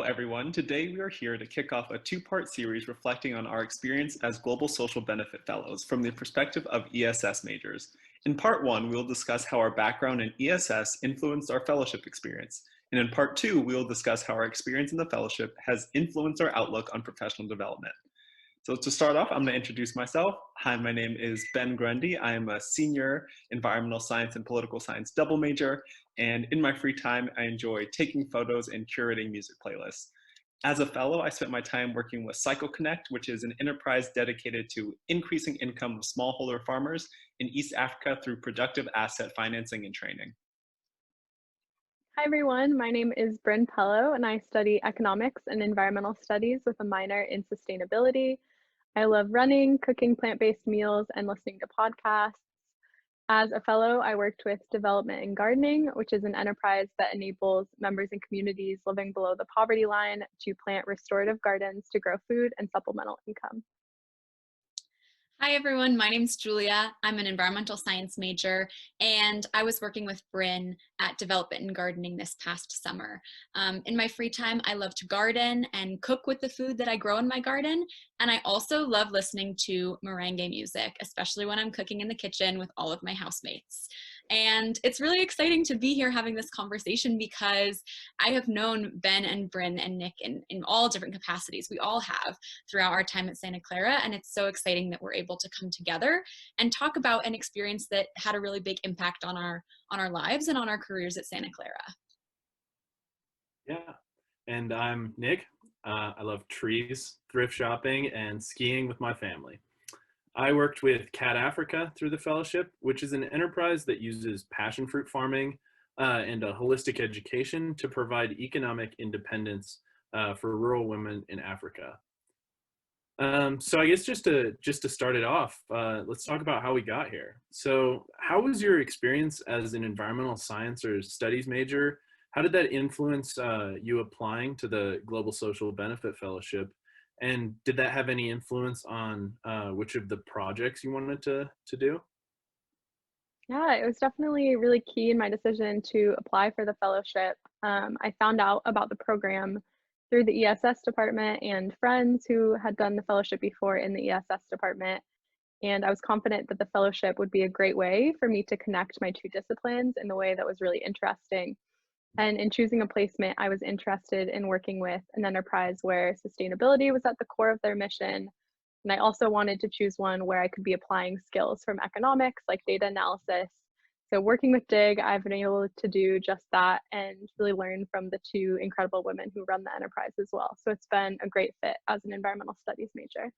everyone. Today we are here to kick off a two-part series reflecting on our experience as Global Social Benefit Fellows from the perspective of ESS majors. In part one, we will discuss how our background in ESS influenced our fellowship experience. And in part two, we will discuss how our experience in the fellowship has influenced our outlook on professional development. So to start off, I'm going to introduce myself. Hi, my name is Ben Grundy. I am a senior environmental science and political science double major. And in my free time, I enjoy taking photos and curating music playlists. As a fellow, I spent my time working with CycleConnect, which is an enterprise dedicated to increasing income of smallholder farmers in East Africa through productive asset financing and training. Hi everyone, my name is Bryn Pellowe and I study economics and environmental studies with a minor in sustainability. I love running, cooking plant-based meals, and listening to podcasts. As a fellow, I worked with Development and Gardening, which is an enterprise that enables members in communities living below the poverty line to plant restorative gardens to grow food and supplemental income. Hi everyone, my name's Julia. I'm an environmental science major and I was working with Bryn at Development and Gardening this past summer. In my free time, I love to garden and cook with the food that I grow in my garden. And I also love listening to merengue music, especially when I'm cooking in the kitchen with all of my housemates. And it's really exciting to be here having this conversation because I have known Ben and Bryn and Nick in all different capacities. We all have throughout our time at Santa Clara. And it's so exciting that we're able to come together and talk about an experience that had a really big impact on our lives and on our careers at Santa Clara. Yeah, and I'm Nick. I love trees, thrift shopping, and skiing with my family. I worked with Cat Africa through the fellowship, which is an enterprise that uses passion fruit farming and a holistic education to provide economic independence for rural women in Africa. So I guess just to start it off, let's talk about how we got here. So how was your experience as an environmental science or studies major? How did that influence you applying to the Global Social Benefit Fellowship? And did that have any influence on which of the projects you wanted to do? Yeah, it was definitely really key in my decision to apply for the fellowship. I found out about the program through the ESS department and friends who had done the fellowship before in the ESS department. And I was confident that the fellowship would be a great way for me to connect my two disciplines in the way that was really interesting. And in choosing a placement, I was interested in working with an enterprise where sustainability was at the core of their mission. And I also wanted to choose one where I could be applying skills from economics, like data analysis. So working with DIG, I've been able to do just that and really learn from the two incredible women who run the enterprise as well. So it's been a great fit as an environmental studies major.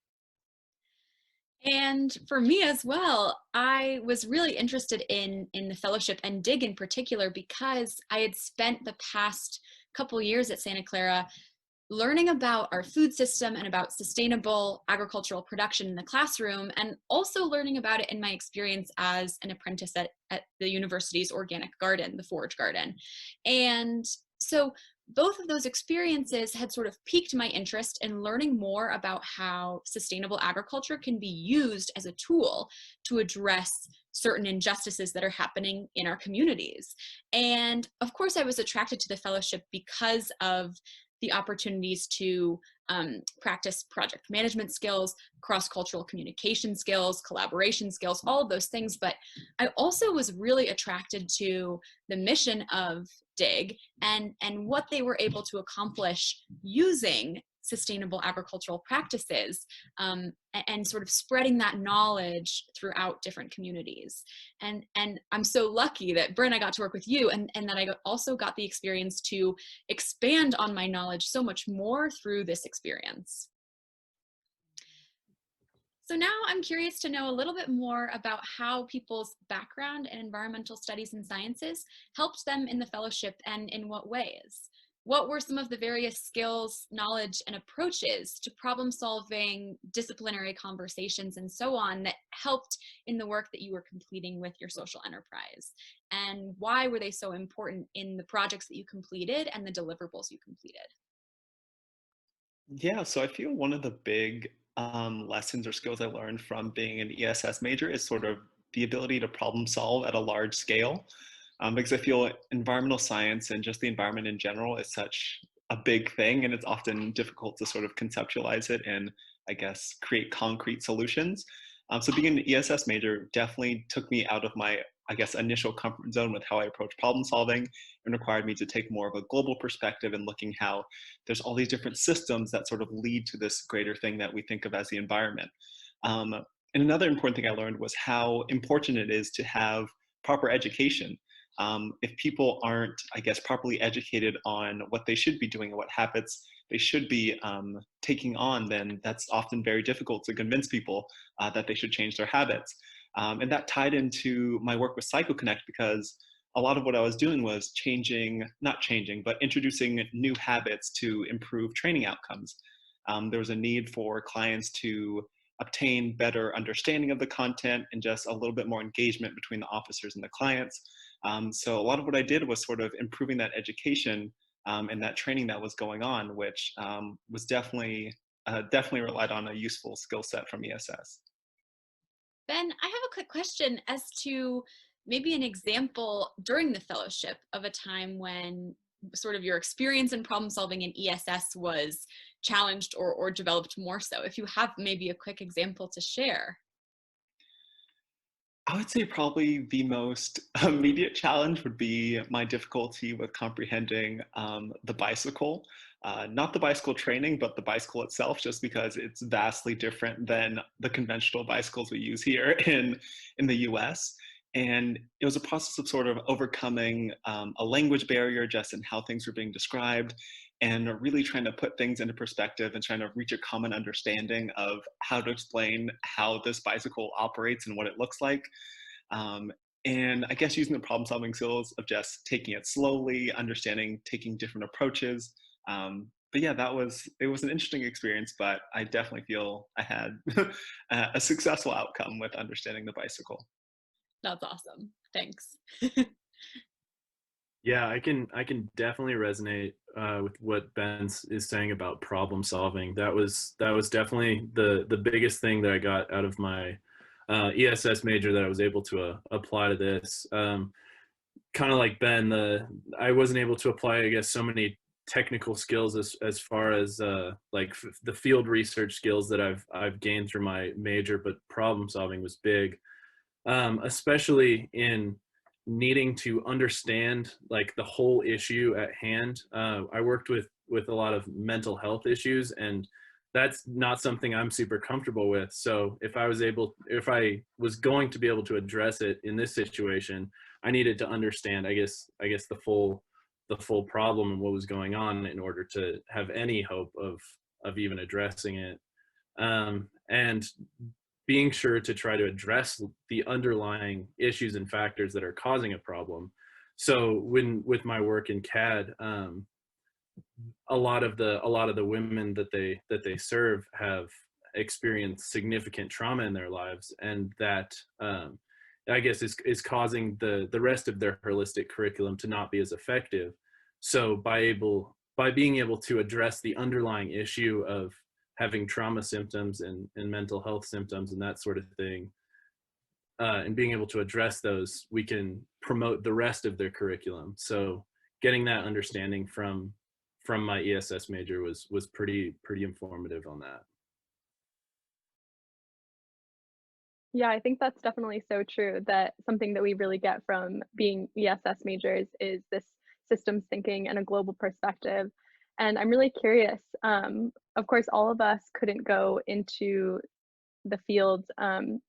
And for me as well, I was really interested in the fellowship and DIG in particular because I had spent the past couple years at Santa Clara learning about our food system and about sustainable agricultural production in the classroom, and also learning about it in my experience as an apprentice at the university's organic garden, the Forage Garden. And so both of those experiences had sort of piqued my interest in learning more about how sustainable agriculture can be used as a tool to address certain injustices that are happening in our communities. And of course, I was attracted to the fellowship because of the opportunities to practice project management skills, cross-cultural communication skills, collaboration skills, all of those things. But I also was really attracted to the mission of DIG and what they were able to accomplish using sustainable agricultural practices and sort of spreading that knowledge throughout different communities. And I'm so lucky that Bryn, I got to work with you and that I also got the experience to expand on my knowledge so much more through this experience. So now I'm curious to know a little bit more about how people's background in environmental studies and sciences helped them in the fellowship and in what ways. What were some of the various skills, knowledge, and approaches to problem solving, disciplinary conversations, and so on that helped in the work that you were completing with your social enterprise? And why were they so important in the projects that you completed and the deliverables you completed? Yeah, so I feel one of the big lessons or skills I learned from being an ESS major is sort of the ability to problem solve at a large scale. Because I feel environmental science and just the environment in general is such a big thing, and it's often difficult to sort of conceptualize it and, I guess, create concrete solutions. So being an ESS major definitely took me out of my, I guess, initial comfort zone with how I approach problem solving, and required me to take more of a global perspective and looking how there's all these different systems that sort of lead to this greater thing that we think of as the environment. Um, and another important thing I learned was how important it is to have proper education. If people aren't, I guess, properly educated on what they should be doing and what habits they should be taking on, then that's often very difficult to convince people that they should change their habits. And that tied into my work with PsychoConnect, because a lot of what I was doing was not changing, but introducing new habits to improve training outcomes. There was a need for clients to obtain better understanding of the content and just a little bit more engagement between the officers and the clients. So a lot of what I did was sort of improving that education and that training that was going on, which was definitely relied on a useful skill set from ESS. Ben, I have a quick question as to maybe an example during the fellowship of a time when sort of your experience in problem solving in ESS was challenged or developed more so. If you have maybe a quick example to share. I would say probably the most immediate challenge would be my difficulty with comprehending the bicycle. Not the bicycle training, but the bicycle itself, just because it's vastly different than the conventional bicycles we use here in the US. And it was a process of sort of overcoming a language barrier just in how things were being described, and really trying to put things into perspective and trying to reach a common understanding of how to explain how this bicycle operates and what it looks like. Um, and I guess using the problem solving skills of just taking it slowly, understanding, taking different approaches. But yeah, it was an interesting experience, but I definitely feel I had a successful outcome with understanding the bicycle. That's awesome. Thanks. Yeah, I can definitely resonate with what Ben is saying about problem solving. That was definitely the biggest thing that I got out of my ESS major that I was able to apply to this. Kind of like Ben, I wasn't able to apply, I guess, so many technical skills as far as like the field research skills that I've gained through my major, but problem solving was big, especially in needing to understand like the whole issue at hand. I worked with a lot of mental health issues, and that's not something I'm super comfortable with. So if I was going to be able to address it in this situation, I needed to understand, I guess the full problem and what was going on in order to have any hope of even addressing it. And being sure to try to address the underlying issues and factors that are causing a problem. So with my work in CAD, a lot of the women that they serve have experienced significant trauma in their lives, and that I guess is causing the rest of their holistic curriculum to not be as effective. So by being able to address the underlying issue of having trauma symptoms and mental health symptoms and that sort of thing, and being able to address those, we can promote the rest of their curriculum. So getting that understanding from my ESS major was pretty informative on that. Yeah, I think that's definitely so true, that something that we really get from being ESS majors is this systems thinking and a global perspective. And I'm really curious, of course, all of us couldn't go into the field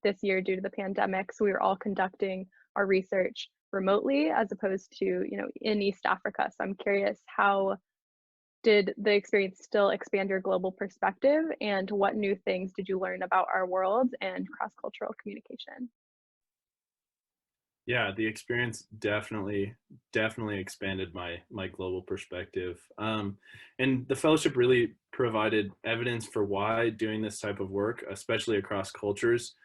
this year due to the pandemic, so we were all conducting our research remotely as opposed to, in East Africa. So I'm curious, how did the experience still expand your global perspective, and what new things did you learn about our world and cross-cultural communication? Yeah, the experience definitely expanded my global perspective. And the fellowship really provided evidence for why doing this type of work, especially across cultures,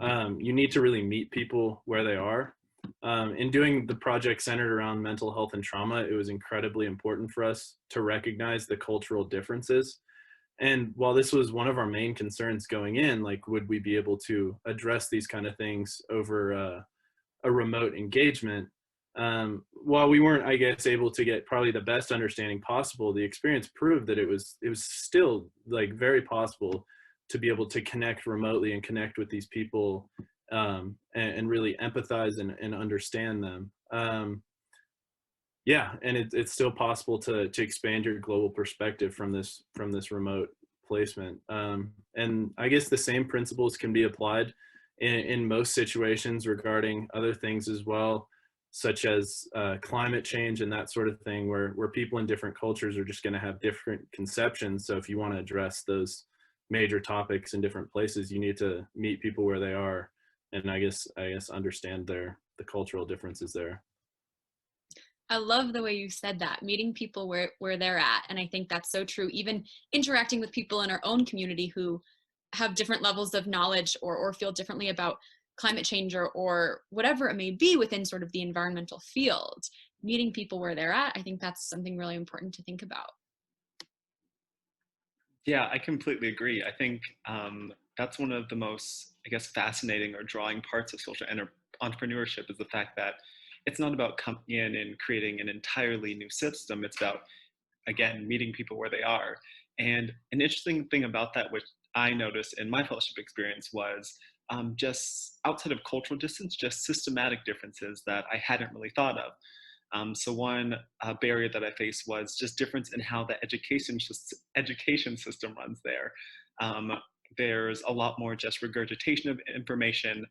you need to really meet people where they are. In doing the project centered around mental health and trauma, it was incredibly important for us to recognize the cultural differences. And while this was one of our main concerns going in, like, would we be able to address these kind of things over a remote engagement? While we weren't, I guess, able to get probably the best understanding possible, the experience proved that it was still like very possible to be able to connect remotely and connect with these people, and really empathize and understand them. Yeah, and it's still possible to expand your global perspective from this remote placement. And I guess the same principles can be applied in most situations regarding other things as well, such as climate change and that sort of thing, where people in different cultures are just going to have different conceptions. So if you want to address those major topics in different places, you need to meet people where they are, and I guess understand the cultural differences there. I love the way you said that, meeting people where they're at. And I think that's so true. Even interacting with people in our own community who have different levels of knowledge or feel differently about climate change or whatever it may be within sort of the environmental field, meeting people where they're at, I think that's something really important to think about. Yeah, I completely agree. I think that's one of the most, I guess, fascinating or drawing parts of social entrepreneurship is the fact that it's not about coming in and creating an entirely new system. It's about, again, meeting people where they are. And an interesting thing about that, which I noticed in my fellowship experience, was just outside of cultural distance, just systematic differences that I hadn't really thought of. So one barrier that I faced was just difference in how the education system runs there. Um, there's a lot more just regurgitation of information.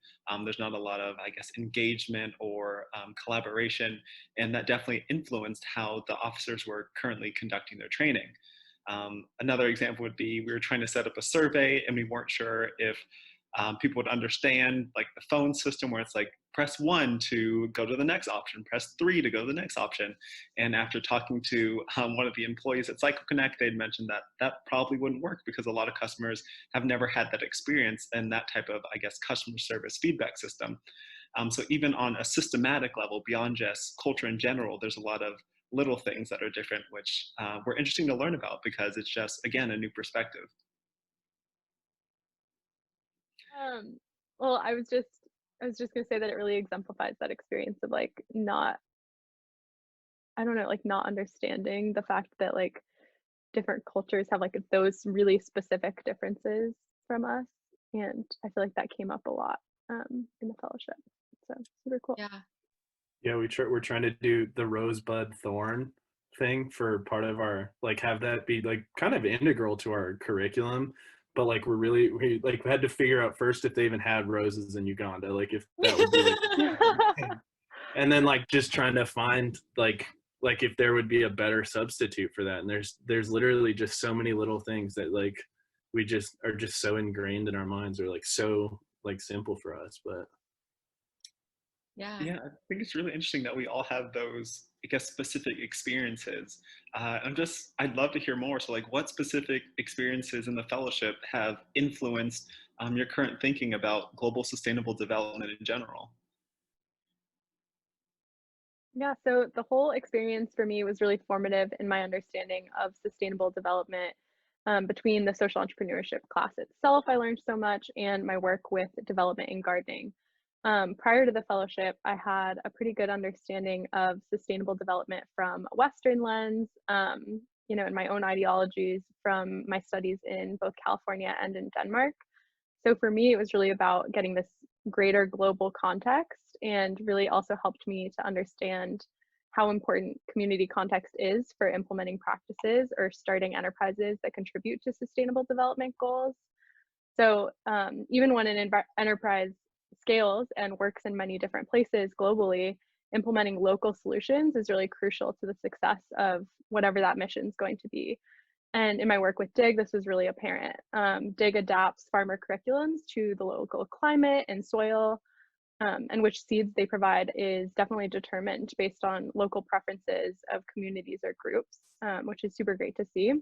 There's not a lot of, I guess, engagement or collaboration, and that definitely influenced how the officers were currently conducting their training. Another example would be we were trying to set up a survey and we weren't sure if people would understand like the phone system where it's like press 1 to go to the next option, press 3 to go to the next option. And after talking to one of the employees at CycleConnect, they'd mentioned that that probably wouldn't work because a lot of customers have never had that experience and that type of, I guess, customer service feedback system. So even on a systematic level, beyond just culture in general, there's a lot of little things that are different, which were interesting to learn about because it's just, again, a new perspective. Um, well, I was just gonna say that it really exemplifies that experience of like not, I don't know, like not understanding the fact that like different cultures have like those really specific differences from us. And I feel like that came up a lot in the fellowship. So super cool. Yeah. Yeah, we're trying to do the rosebud thorn thing for part of our, like, have that be like kind of integral to our curriculum. But like we like had to figure out first if they even had roses in Uganda, like if that would be like thing. And then like just trying to find like if there would be a better substitute for that. And there's literally just so many little things that like we just are just so ingrained in our minds, or like so like simple for us. But Yeah. Yeah, I think it's really interesting that we all have those, I guess, specific experiences. I'd love to hear more. So, like, what specific experiences in the fellowship have influenced your current thinking about global sustainable development in general? Yeah, so the whole experience for me was really formative in my understanding of sustainable development. Between the social entrepreneurship class itself, I learned so much, and my work with development and gardening. Prior to the fellowship, I had a pretty good understanding of sustainable development from a Western lens, in my own ideologies from my studies in both California and in Denmark. So for me, it was really about getting this greater global context, and really also helped me to understand how important community context is for implementing practices or starting enterprises that contribute to sustainable development goals. So even when an enterprise scales and works in many different places globally, implementing local solutions is really crucial to the success of whatever that mission is going to be. And in my work with DIG, this was really apparent. DIG adapts farmer curriculums to the local climate and soil, and which seeds they provide is definitely determined based on local preferences of communities or groups, which is super great to see.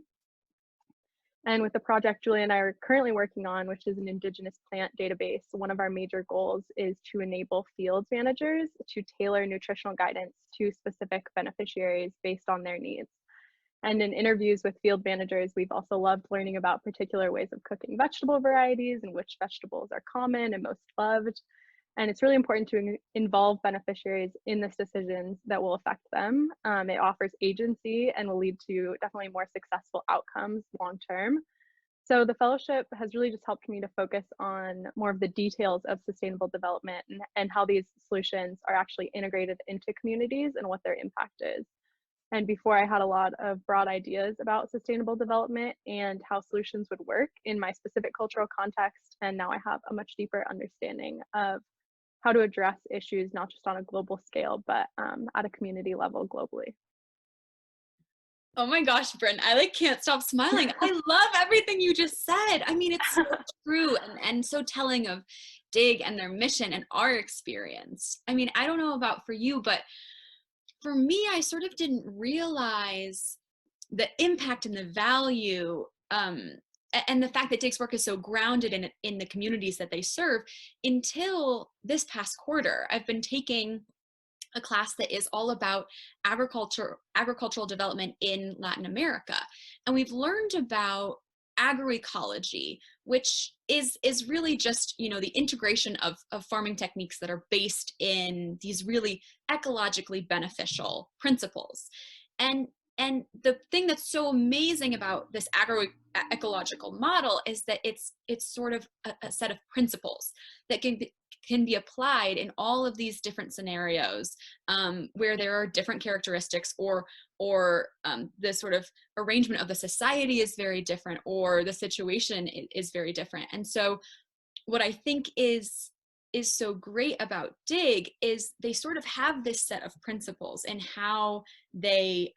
And with the project Julie and I are currently working on, which is an Indigenous plant database, one of our major goals is to enable field managers to tailor nutritional guidance to specific beneficiaries based on their needs. And in interviews with field managers, we've also loved learning about particular ways of cooking vegetable varieties and which vegetables are common and most loved. And it's really important to involve beneficiaries in this decisions that will affect them. It offers agency and will lead to definitely more successful outcomes long term. So the fellowship has really just helped me to focus on more of the details of sustainable development and how these solutions are actually integrated into communities and what their impact is. And before, I had a lot of broad ideas about sustainable development and how solutions would work in my specific cultural context. And now I have a much deeper understanding of how to address issues, not just on a global scale, but at a community level globally. Oh my gosh, Bryn, I like can't stop smiling. I love everything you just said. I mean, it's so true and so telling of DIG and their mission and our experience. I mean, I don't know about for you, but for me, I sort of didn't realize the impact and the value and the fact that DIG's work is so grounded in the communities that they serve until this past quarter. I've been taking a class that is all about agricultural development in Latin America. And we've learned about agroecology, which is really just, you know, the integration of farming techniques that are based in these really ecologically beneficial principles. And the thing that's so amazing about this agroecological model is that it's sort of a set of principles that can be applied in all of these different scenarios where there are different characteristics or the sort of arrangement of the society is very different or the situation is very different. And so what I think is so great about DIG is they sort of have this set of principles and how they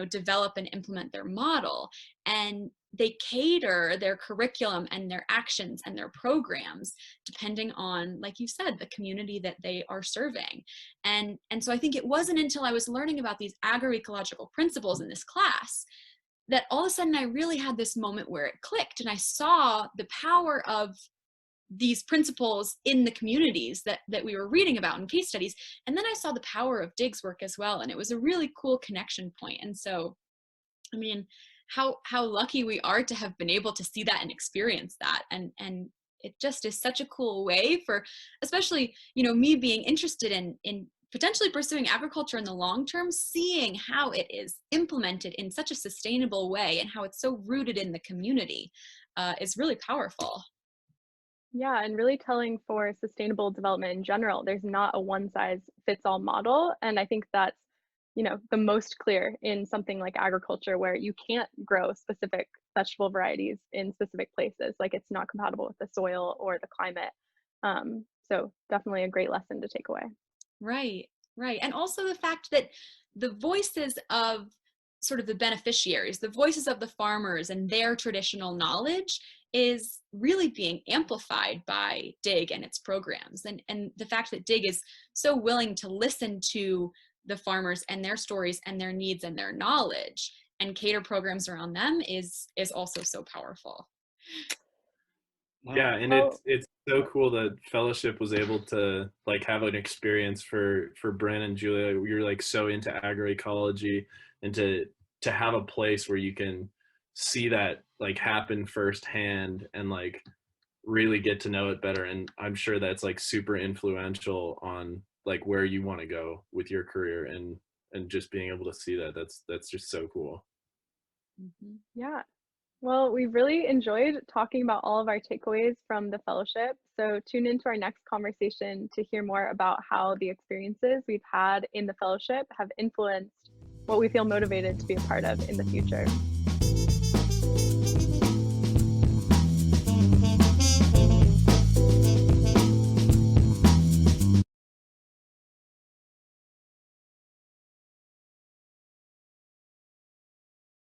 develop and implement their model, and they cater their curriculum and their actions and their programs depending on, like you said, the community that they are serving. And so I think it wasn't until I was learning about these agroecological principles in this class that all of a sudden I really had this moment where it clicked and I saw the power of these principles in the communities that we were reading about in case studies. And then I saw the power of DIG's work as well. And it was a really cool connection point. And so, I mean, how lucky we are to have been able to see that and experience that. And it just is such a cool way for, especially, you know, me being interested in potentially pursuing agriculture in the long term, seeing how it is implemented in such a sustainable way and how it's so rooted in the community is really powerful. Yeah, and really telling for sustainable development in general, there's not a one size fits all model. And I think that's, you know, the most clear in something like agriculture where you can't grow specific vegetable varieties in specific places. Like it's not compatible with the soil or the climate. So definitely a great lesson to take away. Right, right. And also the fact that the voices of sort of the beneficiaries, the voices of the farmers and their traditional knowledge is really being amplified by DIG and its programs. And the fact that DIG is so willing to listen to the farmers and their stories and their needs and their knowledge and cater programs around them is also so powerful. Yeah, and it's so cool that fellowship was able to like have an experience for Bryn and Julia. You're like so into agroecology, and to have a place where you can see that like happen firsthand and like really get to know it better. And I'm sure that's like super influential on like where you want to go with your career, and just being able to see that that's just so cool. Mm-hmm. Yeah. Well, we've really enjoyed talking about all of our takeaways from the fellowship. So tune into our next conversation to hear more about how the experiences we've had in the fellowship have influenced what we feel motivated to be a part of in the future.